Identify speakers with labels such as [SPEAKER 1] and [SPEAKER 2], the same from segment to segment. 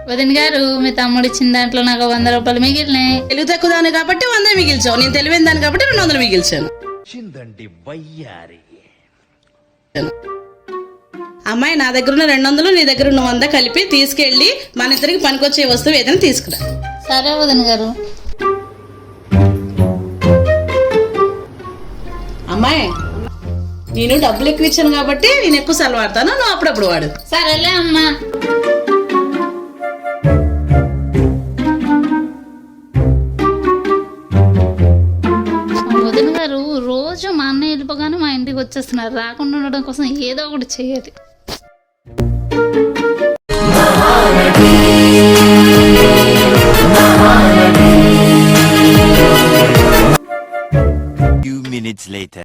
[SPEAKER 1] వదిన గారు మీ తమ్ముడు ఇచ్చిన దాంట్లో నాకు 100 రూపాయలు మిగిలినాయి.
[SPEAKER 2] తెలుగు తక్కువ దాన్ని కాబట్టి 100 మిగిల్చావు, నేను తెలివైన దాన్ని కాబట్టి 200 మిగిల్చాను. అమ్మాయి, నా దగ్గర ఉన్న 200 నీ దగ్గర ఉన్న 100 కలిపి తీసుకెళ్ళి మన ఇద్దరికి పనికొచ్చే వస్తువు ఏదైనా తీసుకురా.
[SPEAKER 1] సరే వదిన గారు.
[SPEAKER 2] అమ్మాయి, నేను డబ్బులు ఎక్కువ ఇచ్చాను కాబట్టి నేను ఎక్కువ సెలవు వాడతాను, నువ్వు అప్పుడప్పుడు వాడు.
[SPEAKER 1] సరేలే అమ్మా. వదిన గారు రోజు మా అన్నయ్య వెళ్ళిపోగానే మా ఇంటికి వచ్చేస్తున్నారు. రాకుండా ఉండడం కోసం ఏదో ఒకటి చేయాలి.
[SPEAKER 3] Few minutes later.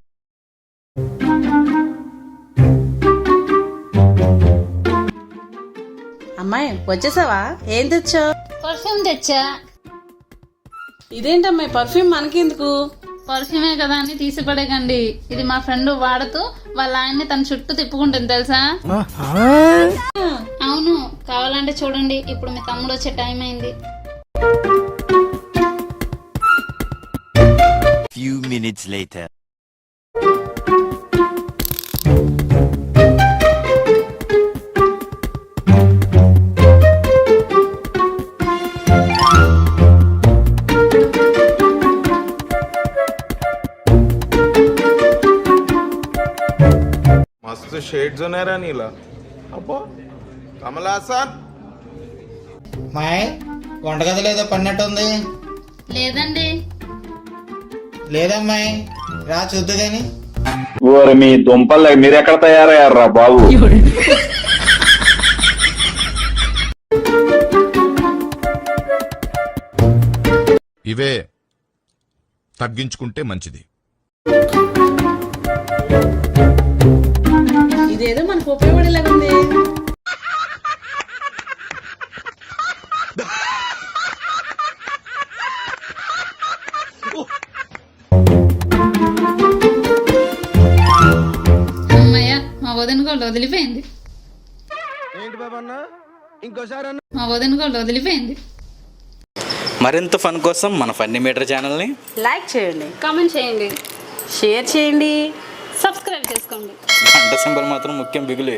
[SPEAKER 2] అమ్మాయి, వచ్చేసావా? ఏం తెచ్చావు?
[SPEAKER 1] పర్ఫ్యూమ్ తెచ్చా.
[SPEAKER 2] ఇదేంటమ్మాయి, పర్ఫ్యూమ్ మనకెందుకు?
[SPEAKER 1] పర్ఫ్యూమే కదా అని తీసి పడేకండి. ఇది మా ఫ్రెండ్ వాడుతూ వాళ్ళ ఆయన్ని తన చుట్టూ తిప్పుకుంటుంది తెలుసా? అవును, కావాలంటే చూడండి. ఇప్పుడు మీ తమ్ముడు వచ్చే టైం అయింది.
[SPEAKER 3] Few minutes later.
[SPEAKER 4] मस्त शेड्स नाही रा नीला అబ్బో కమలాసన్.
[SPEAKER 5] మాయ్, వంటగదిలో ఏదో పడినట్టుంది.
[SPEAKER 1] లేదండి.
[SPEAKER 5] లేదమ్మాయి, రా చూద్దు గాని.
[SPEAKER 6] ఓరి మీ దుంపలు మీరెక్కడ తయారయ్యారా బాబు?
[SPEAKER 7] ఇవే తగ్గించుకుంటే మంచిది.
[SPEAKER 2] ఇదేదో మనకు ఉపయోగపడేలాగా ఉంది.
[SPEAKER 1] అమ్మయ్య, మా వదిన గోల్డ్ వదిలిపోయింది.
[SPEAKER 4] ఏంటి బాబన్న, ఇంకోసారి అన్న.
[SPEAKER 1] మా వదిన గోల్డ్ వదిలిపోయింది.
[SPEAKER 8] మరింత ఫన్ కోసం మన ఫన్నీ మీటర్ ఛానల్ని
[SPEAKER 2] లైక్ చేయండి,
[SPEAKER 1] కామెంట్ చేయండి,
[SPEAKER 2] షేర్ చేయండి,
[SPEAKER 1] సబ్స్క్రైబ్ చేసుకోండి.
[SPEAKER 8] గంట సింబల్ మాత్రం ముఖ్యం బిగులే.